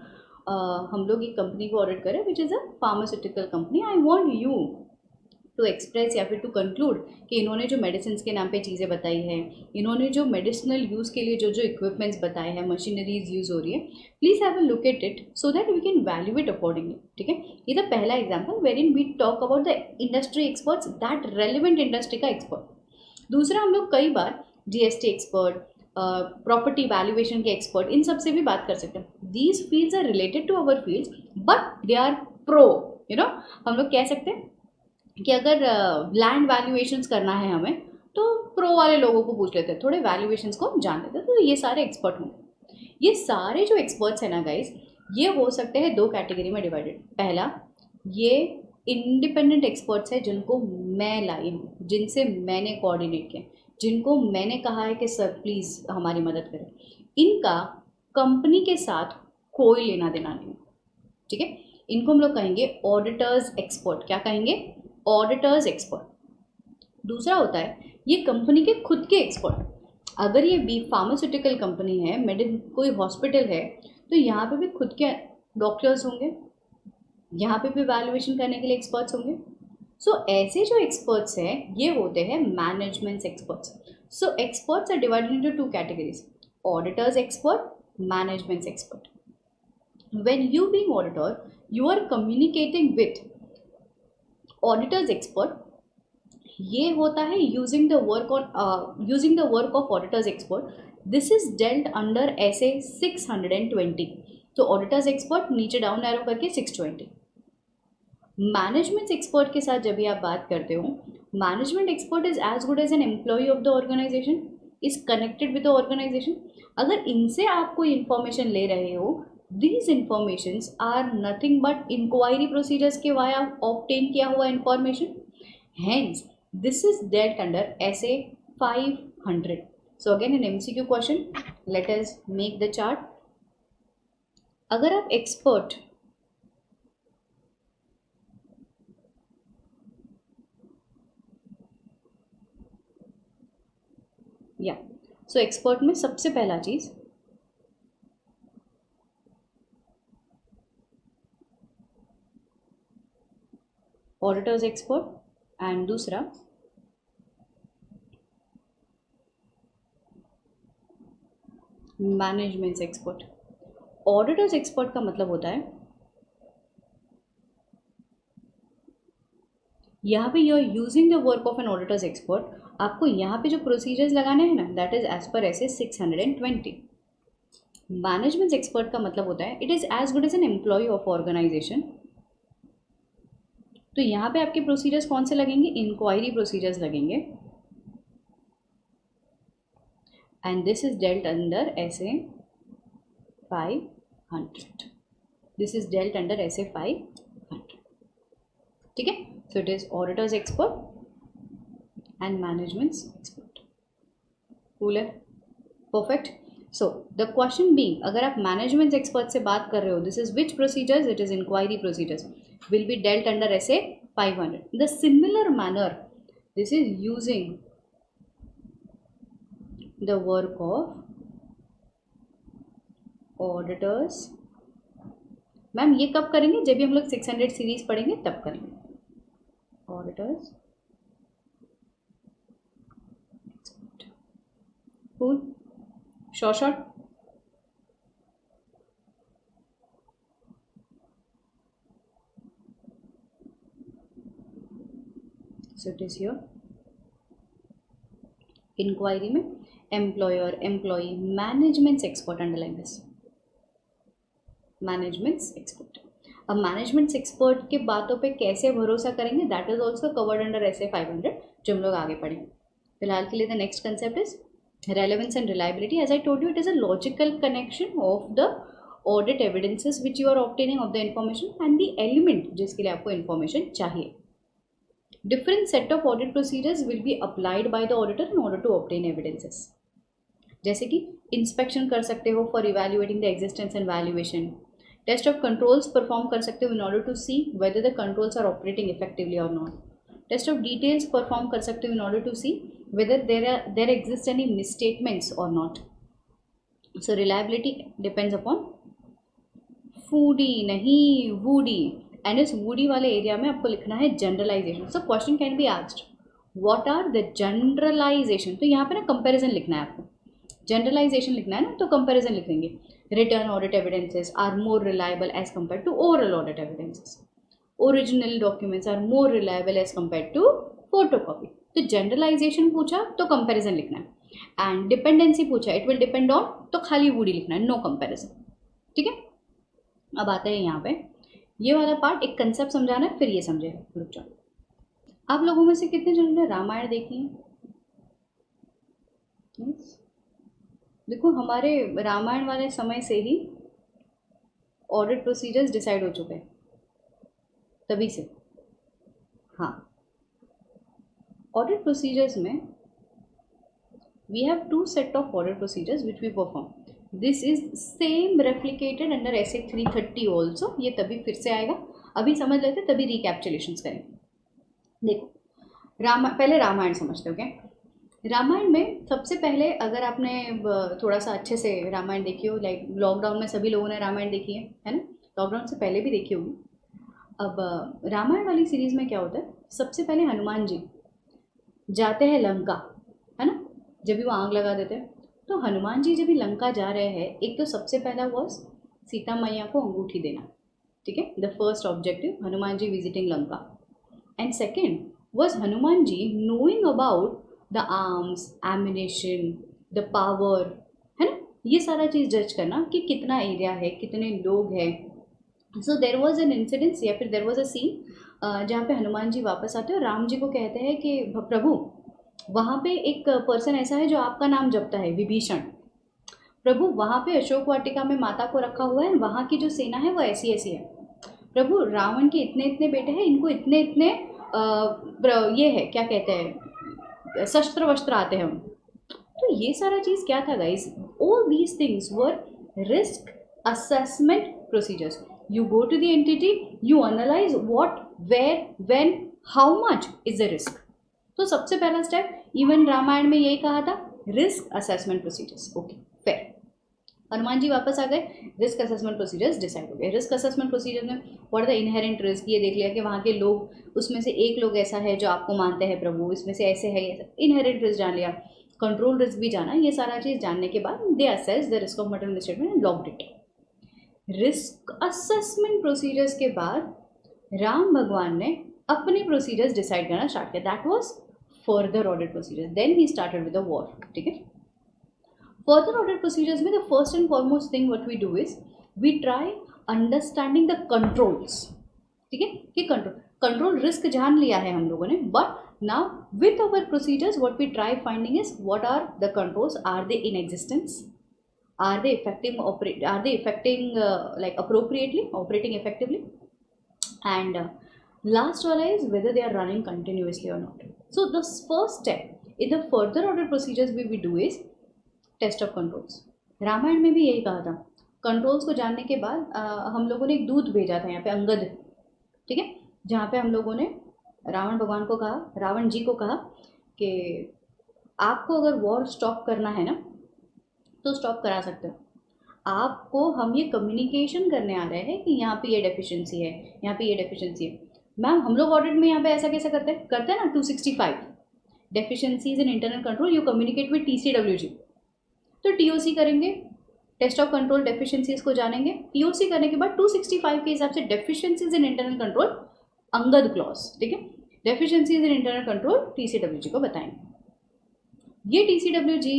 हम लोग एक कंपनी को ऑडिट करें which is a pharmaceutical company. I want you to express या फिर टू कंक्लूड कि इन्होंने जो मेडिसिन के नाम पे चीज़ें बताई हैं, इन्होंने जो मेडिसिनल यूज़ के लिए जो जो इक्विपमेंट्स बताए हैं, मशीनरीज यूज़ हो रही है, please have a look at it so that we can value it accordingly. ठीक है, ये था पहला example wherein we talk about the industry experts, that relevant industry का एक्सपर्ट। दूसरा, हम लोग कई बार जीएसटी एक्सपर्ट, प्रॉपर्टी वैल्यूएशन के एक्सपर्ट, इन सब से भी बात कर सकते हैं। These fields are related to our fields but they are pro, you know. हम लोग कह सकते हैं कि अगर लैंड वैल्यूएशंस करना है हमें, तो प्रो वाले लोगों को पूछ लेते हैं, थोड़े वैल्यूएशंस को जान लेते हैं, तो ये सारे एक्सपर्ट होंगे। ये सारे जो एक्सपर्ट्स हैं ना गाइस, ये हो सकते हैं दो कैटेगरी में डिवाइडेड। पहला, ये इंडिपेंडेंट एक्सपर्ट्स हैं जिनको मैं लाई हूँ, जिनसे मैंने कोऑर्डिनेट किया, जिनको मैंने कहा है कि सर प्लीज़ हमारी मदद करें। इनका कंपनी के साथ कोई लेना देना नहीं। ठीक है, इनको हम लोग कहेंगे ऑडिटर्स एक्सपर्ट। क्या कहेंगे? Auditors expert. दूसरा होता है ये कंपनी के खुद के एक्सपर्ट। अगर ये बी फार्मास्यूटिकल कंपनी है, कोई हॉस्पिटल है, तो यहाँ पे भी खुद के डॉक्टर्स होंगे, यहाँ पे भी वैल्यूएशन करने के लिए एक्सपर्ट्स होंगे। सो ऐसे जो एक्सपर्ट्स हैं ये होते हैं management experts. So experts are divided into two categories, auditors expert, management expert. When you being auditor, you are communicating with auditors expert। ये होता है using the work of auditors expert। This is dealt under SA 620। तो auditors expert नीचे down arrow करके 620। Management expert के साथ जब भी आप बात करते हो, management expert is as good as an employ of the organisation, is connected with the organisation. अगर इनसे आप कोई इंफॉर्मेशन ले रहे हो, these informations are nothing but inquiry procedures के वाया obtain किया हुआ information। Hence, this is dealt under SA 500। So again an MCQ question, let us make the chart। अगर आप expert या सो एक्सपर्ट में सबसे पहला चीज़ ऑडिटर्स एक्सपर्ट एंड दूसरा मैनेजमेंट एक्सपर्ट। ऑडिटर्स एक्सपर्ट का मतलब होता है यहाँ पे you are using the work of an auditors expert. आपको यहाँ पे जो प्रोसीजर्स लगाने हैं ना, दैट इज एज पर ऐसे 620। मैनेजमेंट एक्सपर्ट का मतलब होता है it is as good as an employ of organization. तो यहाँ पे आपके प्रोसीजर्स कौन से लगेंगे? इंक्वायरी प्रोसीजर्स लगेंगे। And this is dealt under SA 500। This is dealt under SA 500। ठीक है, so it is auditors expert and management expert. Cool है, perfect. So the question being, अगर आप मैनेजमेंट एक्सपर्ट से बात कर रहे हो, this is which procedures? It is inquiry procedures, will be dealt under SA 500। In the similar manner, this is using the work of auditors। Ma'am ये कब करेंगे? जब भी हम लोग 600 सीरीज पढ़ेंगे तब करेंगे। Auditors cool, short. So it is your inquiry में employer, employee, management expert. Underline this, management expert. अब मैनेजमेंट एक्सपर्ट के बातों पे कैसे भरोसा करेंगे, that is also covered under SA 500, जो हम लोग आगे पढ़ेंगे। फिलहाल के लिए the next concept is relevance and reliability. As I told you, it is a logical connection of the audit evidences which you are obtaining of the information and the element जिसके लिए आपको इंफॉर्मेशन चाहिए। Different set of audit procedures will be applied by the auditor in order to obtain evidences. जैसे कि inspection कर सकते हो for evaluating the existence and valuation, test of controls perform कर सकते हो in order to see whether the controls are operating effectively और not, test of details perform कर सकते हो in order to see whether there exist any misstatements और not. So reliability depends upon फूडी नहीं वूडी, एंड इस वूडी वाले एरिया में आपको लिखना है generalization. So question can be asked what are the generalization, तो यहाँ पे ना कंपैरिजन लिखना है आपको, जनरलाइजेशन लिखना है ना तो कंपैरिजन लिखेंगे। Written audit evidences are more reliable as compare to oral audit evidences, original documents are more reliable as compare to photocopy. तो जनरलाइजेशन पूछा तो कंपैरिजन लिखना है, एंड डिपेंडेंसी पूछा इट विल डिपेंड ऑन, तो खाली वूडी लिखना है, नो कंपैरिजन। ठीक है, अब आता है यहाँ पे ये वाला पार्ट, एक कंसेप्ट समझाना है फिर ये समझे। रुक जाओ, आप लोगों में से कितने जनों ने रामायण देखी है? yes. देखो हमारे रामायण वाले समय से ही ऑडिट प्रोसीजर्स डिसाइड हो चुके हैं, तभी से। हाँ, ऑडिट प्रोसीजर्स में we have two set of audit procedures which we perform. This is same replicated under SA 330 also. ये तभी फिर से आएगा, अभी समझ लेते तभी रिकैप्चुलेशंस करेंगे। देखो पहले रामायण समझते हो क्या? रामायण में सबसे पहले अगर आपने थोड़ा सा अच्छे से रामायण देखी हो, लाइक लॉकडाउन में सभी लोगों ने रामायण देखी है ना, लॉकडाउन से पहले भी देखी होगी। अब रामायण वाली सीरीज़ में क्या होता है, सबसे पहले हनुमान जी जाते हैं लंका, है ना, जब भी वो आग लगा देते हैं। तो हनुमान जी जब भी लंका जा रहे हैं, एक तो सबसे पहला वॉज सीता मैया को अंगूठी देना, ठीक है, the first objective Hanuman ji visiting Lanka. And second was Hanuman ji knowing about the arms, ammunition, the power, है ना, ये सारा चीज़ जज करना कि कितना एरिया है, कितने लोग हैं। सो देर वॉज एन इंसिडेंस या फिर देर वॉज अ सीन जहाँ पे हनुमान जी वापस आते हैं और राम जी को कहते हैं कि प्रभु वहाँ पे एक पर्सन ऐसा है जो आपका नाम जपता है, विभीषण। प्रभु वहाँ पे अशोक वाटिका में माता को रखा हुआ है, वहाँ की जो सेना है वो ऐसी ऐसी है। प्रभु रावण के इतने इतने बेटे हैं, इनको इतने इतने ये है क्या कहते हैं, शस्त्र वस्त्र आते हैं। तो ये सारा चीज़ क्या था guys, all these things were risk assessment procedures. You go to the entity, you analyse what, where, when, how much is the risk. तो सबसे पहला स्टेप इवन रामायण में यही कहा था, risk assessment procedures. Okay fair, Hanuman ji वापस आ गए, रिस्क असेसमेंट प्रोसीजर्स डिसाइड हो गए। रिस्क असेसमेंट प्रोसीजर में व्हाट द इनहेरेंट रिस्क, ये देख लिया कि वहाँ के लोग, उसमें से एक लोग ऐसा है जो आपको मानते हैं प्रभु, इसमें से ऐसे है, इनहेरेंट रिस्क जान लिया, कंट्रोल रिस्क भी जाना। ये सारा चीज़ जानने के बाद they assess the risk of material statement and logged it. Risk assessment procedures के बाद राम भगवान ने अपने प्रोसीजर्स डिसाइड करना स्टार्ट किया, that was further audit procedures. Then he started with the war. ठीक है, फर्दर ऑडिट प्रोसीजर्स में the first and foremost thing what we do is we try understanding the controls. ठीक है, कि control risk जान लिया है हम लोगों ने, but now with our procedures what we try finding is what are the controls, are they in existence, are they affecting like appropriately, operating effectively, and last one is whether they are running continuously or not. So the first step in the further order procedures we do is test of controls. Ramayana में भी यही कहा था, controls को जानने के बाद हम लोगों ने एक दूत भेजा था यहाँ पे, अंगद, ठीक है, जहाँ पे हम लोगों ने रावण भगवान को कहा, रावण जी को कहा कि आपको अगर वॉर स्टॉप करना है ना तो स्टॉप करा सकते हो, आपको हम ये कम्युनिकेशन करने आ रहे हैं कि यहाँ पे ये डेफिशिएंसी है, यहाँ पे ये डेफिशिएंसी है। मैम हम लोग ऑडिट में यहाँ पे ऐसा कैसे करते हैं ना, 265 deficiencies in internal control, you communicate with TCWG। तो TOC करेंगे, टेस्ट ऑफ कंट्रोल डेफिशिएंसीज को जानेंगे, TOC करने के बाद 265 के हिसाब से deficiencies in internal control Angad clause, ठीक है, deficiencies in internal control TCWG को बताएंगे। ये TCWG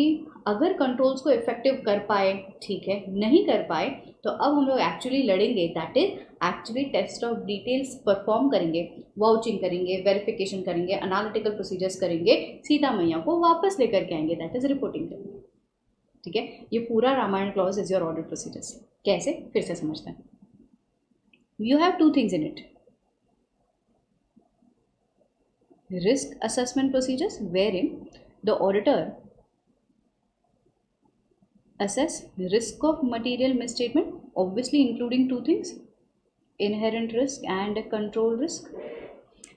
अगर कंट्रोल्स को इफेक्टिव कर पाए, ठीक है, नहीं कर पाए तो अब हम लोग एक्चुअली लड़ेंगे, that is actually test of details perform करेंगे, वाउचिंग करेंगे, वेरिफिकेशन करेंगे, एनालिटिकल प्रोसीजर्स करेंगे, सीता मैया को वापस लेकर के आएंगे, दैट इज रिपोर्टिंग करेंगे। ठीक है, ये पूरा Ramayana clause is your audit procedures. कैसे, फिर से समझते हैं। You have two things in it, risk assessment procedures wherein the auditor assess risk of material misstatement, obviously including two things: inherent risk and control risk.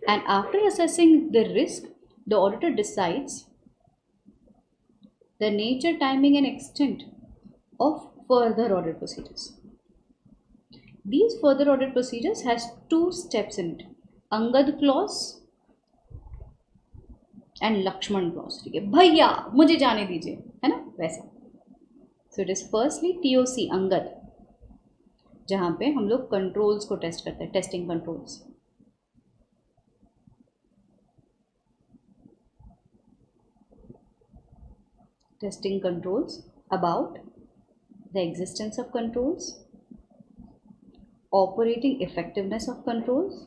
And after assessing the risk, the auditor decides the nature, timing, and extent of further audit procedures. These further audit procedures has two steps in it: Angad clause and Lakshman clause. ठीक है भैया मुझे जाने दीजिए, है ना वैसा. So it is firstly TOC Angad, जहाँ पे हम लोग कंट्रोल्स को टेस्ट करते हैं, testing controls. Testing controls about the existence of controls, operating effectiveness of controls,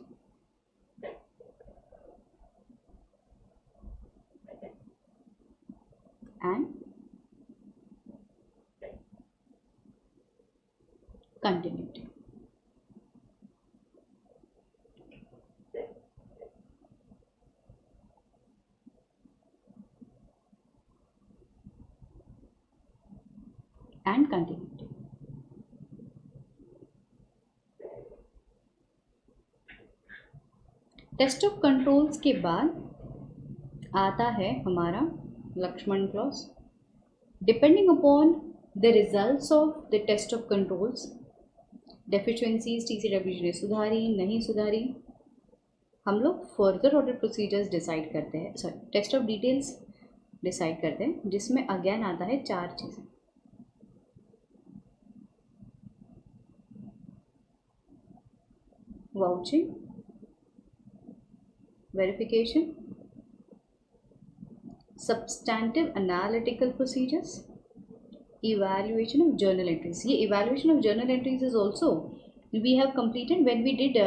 and continuity. And continuity. Test of controls के बाद आता है हमारा Lakshman clause. Depending upon the results of the test of controls, deficiencies TCWG ने सुधारी नहीं सुधारी, हम लोग फर्दर ऑडिट प्रोसीजर्स डिसाइड करते हैं, sorry test of details decide करते हैं, जिसमें अगेन आता है 4 चीज़ें: vouching, verification, substantive analytical procedures, evaluation of journal entries. ये evaluation of journal entries is also we have completed when we did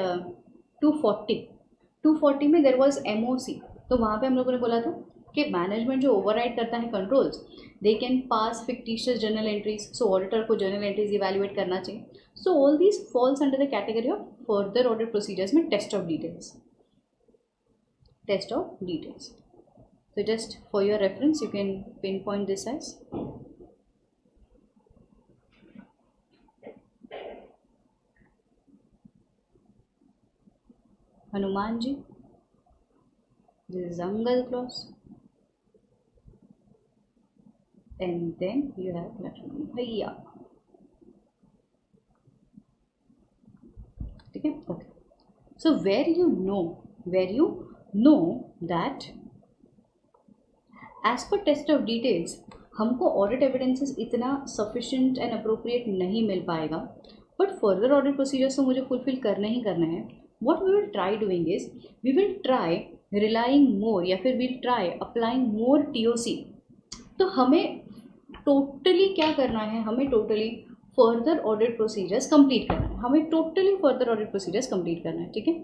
240 में there was MOC. तो वहाँ पे हम लोगों ने बोला था कि मैनेजमेंट जो ओवरराइड करता है controls, they can pass fictitious journal entries, so auditor को जर्नल एंट्रीज इवेल्युएट करना चाहिए. So all these falls under the category of further audit procedures में test of details. Test of details. So just for your reference, you can pinpoint this as Hanuman ji. This is Angad clause, and then you have Lakshman Bhaiya. Okay. Okay. So where you know that as पर test of details हमको audit evidences इतना sufficient and appropriate नहीं मिल पाएगा, but further audit procedures तो मुझे fulfil करने ही करना है. What we will try doing is we will try relying more, या फिर will try applying more TOC. तो हमें टोटली क्या करना है, हमें totally further audit procedures complete करना है, हमें totally further audit procedures complete करना है. ठीक है.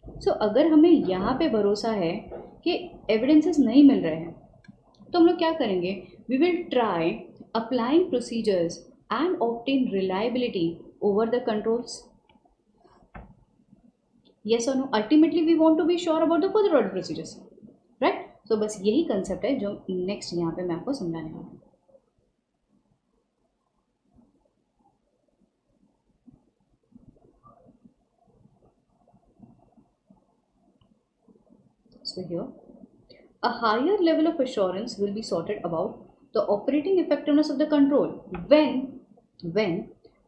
सो अगर हमें यहाँ पे भरोसा है कि एविडेंसेस नहीं मिल रहे हैं, तो हम लोग क्या करेंगे, we will try applying procedures and obtain reliability over the controls. Yes और no? Ultimately we want to be sure about the further audit procedures, right? So बस यही कंसेप्ट है जो नेक्स्ट यहाँ पे मैं आपको समझाने वाला हूँ. So here, a higher level of assurance will be sorted about the operating effectiveness of the control when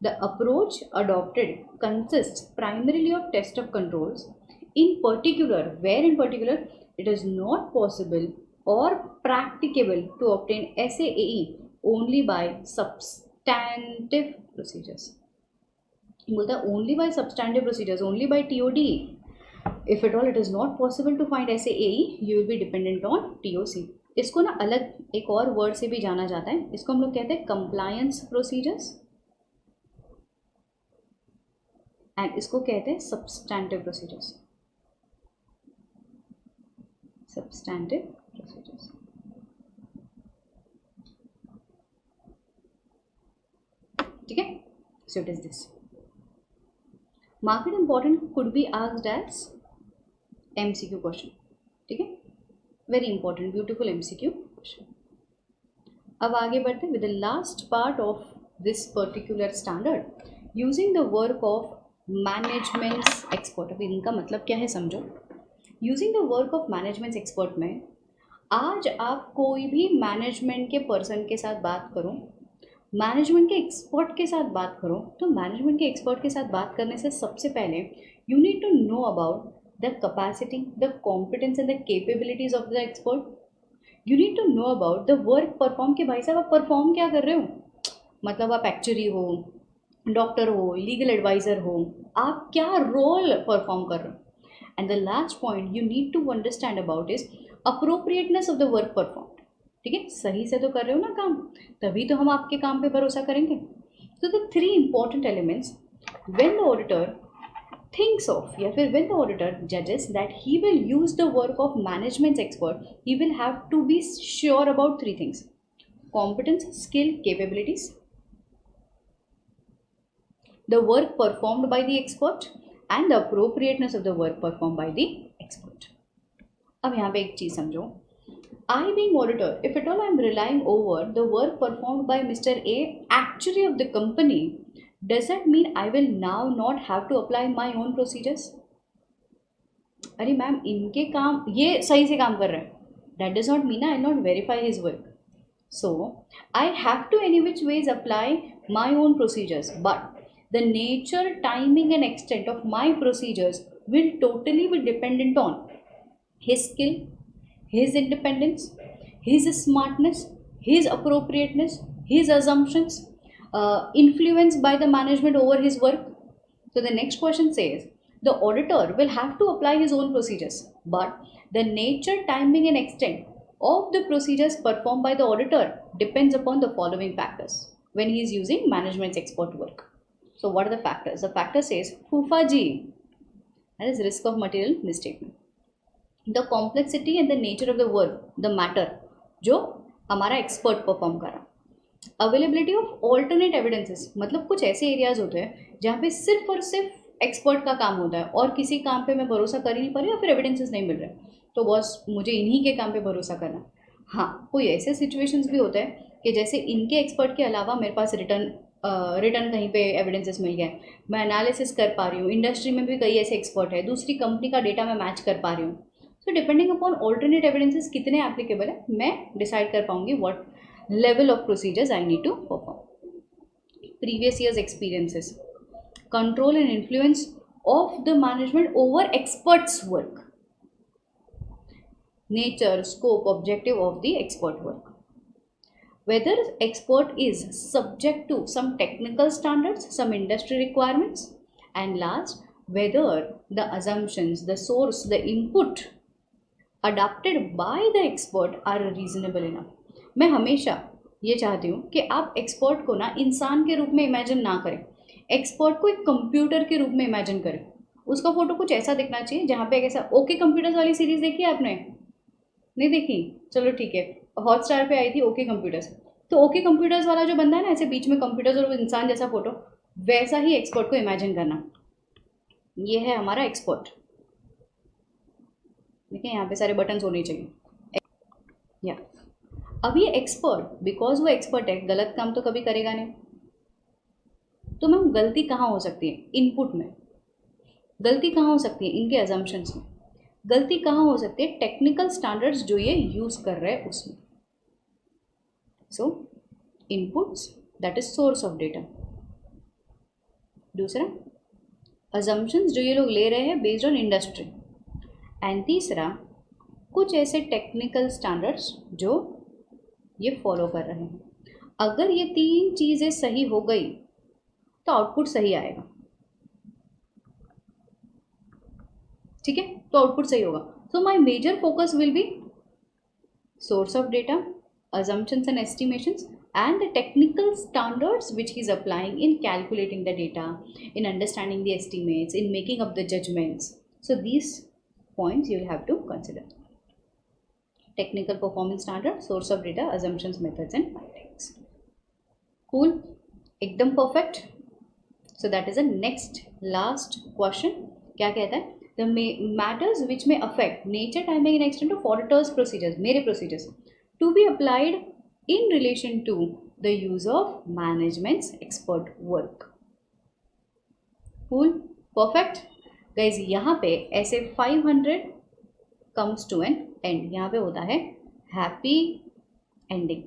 the approach adopted consists primarily of test of controls, where in particular it is not possible or practicable to obtain SAAE only by substantive procedures. बोलता है only by substantive procedures, only by TOD. If at all it is not possible to find SAAE, you will be dependent on TOC. इसको ना अलग एक और word से भी जाना जाता है, इसको हम लोग कहते हैं कंप्लायंस प्रोसीजर्स, एंड इसको कहते हैं सब्सटैंटिव प्रोसीजर्स. Substantive procedures. ठीक है. So it is this. Market important could be asked as MCQ question. ठीक है, very important, beautiful MCQ question. अब आगे बढ़ते हैं with the last part of this particular standard, using the work of managements expert. अब इनका मतलब क्या है समझो। Using the work of managements expert में आज आप कोई भी मैनेजमेंट के पर्सन के साथ बात करो, मैनेजमेंट के एक्सपर्ट के साथ बात करो, तो मैनेजमेंट के एक्सपर्ट के साथ बात करने से सबसे पहले you need to know about the capacity, the competence and the capabilities of the expert. You need to know about the work perform, कि भाई साहब आप परफॉर्म क्या कर रहे हो, मतलब आप एक्चुअरी हो, डॉक्टर हो, लीगल एडवाइज़र हो, आप क्या रोल परफॉर्म कर रहे हो। And the last point you need to understand about is appropriateness of the work perform. ठीक है, सही से तो कर रहे हो ना काम, तभी तो हम आपके काम पे भरोसा करेंगे। तो the three important elements when the auditor thinks of, या फिर when the auditor judges that he will use the work of management expert, he will have to be sure about three things: competence, skill, capabilities, the work performed by the expert, and the appropriateness of the work performed by the expert. अब यहाँ पे एक चीज़ समझो, I being auditor, if at all I am relying over the work performed by Mr. A, actuary of the company, does that mean I will now not have to apply my own procedures? अरे ma'am इनके काम ये सही से काम कर रहे हैं, that does not mean I will not verify his work. So I have to any which ways apply my own procedures, but the nature, timing and extent of my procedures will totally be dependent on his skill, his independence, his smartness, his appropriateness, his assumptions, influenced by the management over his work. So the next question says the auditor will have to apply his own procedures, but the nature, timing and extent of the procedures performed by the auditor depends upon the following factors when he is using management's expert work. So what are the factors? The factor says FUFA-G, that is risk of material misstatement. The complexity and the nature of the work, the matter जो हमारा expert perform कर रहा। Availability of alternate evidences, मतलब कुछ ऐसे areas होते हैं जहाँ पे सिर्फ और सिर्फ एक्सपर्ट का काम होता है और किसी काम पे मैं भरोसा कर ही नहीं पा रही या फिर एविडेंसेस नहीं मिल रहे, तो बॉस मुझे इन्हीं के काम पे भरोसा करना। हाँ, कोई ऐसे सिचुएशंस भी होते हैं कि जैसे इनके एक्सपर्ट के अलावा मेरे पास रिटर्न कहीं पे एविडेंसेस मिल गया है, मैं एनालिसिस कर पा रही हूँ, इंडस्ट्री में भी कई ऐसे एक्सपर्ट है, दूसरी कंपनी का डेटा मैं मैच कर पा रही हूँ। सो डिपेंडिंग अपॉन ऑल्टरनेट एविडेंसेस कितने एप्लीकेबल है, मैं डिसाइड कर पाऊंगी what level of procedures I need to perform. Previous year's experiences, control and influence of the management over experts' work, nature, scope, objective of the expert work, whether expert is subject to some technical standards, some industry requirements, and last, whether the assumptions, the source, the input adapted by the expert are reasonable enough. मैं हमेशा ये चाहती हूँ कि आप expert को ना इंसान के रूप में इमेजिन ना करें, एक्सपर्ट को एक कंप्यूटर के रूप में इमेजिन करें। उसका फोटो कुछ ऐसा दिखना चाहिए जहाँ पे ऐसा, ओके कंप्यूटर्स वाली सीरीज देखी है आपने? नहीं देखी? चलो ठीक है, हॉटस्टार पे आई थी ओके कंप्यूटर्स। तो ओके कंप्यूटर्स वाला जो बंदा है ना, ऐसे बीच में कंप्यूटर्स और इंसान जैसा फोटो, वैसा ही एक्सपर्ट को इमेजिन करना। ये है हमारा एक्सपर्ट। देखिए यहाँ पे सारे बटन्स होने चाहिए। या अब ये एक्सपर्ट, बिकॉज वो एक्सपर्ट है, गलत काम तो कभी करेगा नहीं। तो मैम गलती कहाँ हो सकती है? इनपुट में। गलती कहाँ हो सकती है? इनके अजम्पशंस में। गलती कहाँ हो सकती है? टेक्निकल स्टैंडर्ड्स जो ये यूज़ कर रहे हैं उसमें। So inputs, that is source of data. दूसरा, अजम्पशंस जो ये लोग ले रहे हैं बेस्ड ऑन इंडस्ट्री। एंड तीसरा, कुछ ऐसे टेक्निकल स्टैंडर्ड्स जो ये फॉलो कर रहे हैं। अगर ये तीन चीज़ें सही हो गई तो आउटपुट सही आएगा। ठीक है, तो आउटपुट सही होगा। So my major focus will be source of data, assumptions and estimations, and the technical standards which he is applying in calculating the data, in understanding the estimates, in making up the judgments. So these points you will have to consider. Technical performance standard, source of data, assumptions, methods and findings. Cool, एकदम perfect. So that is the next last question. क्या कहता है? The matters which में affect nature, timing and extent of auditors procedures, मेरे procedures, to be applied in relation to the use of management's expert work. Cool, perfect guys. यहाँ पे ऐसे 500 comes to an end, यहाँ पे होता है happy ending.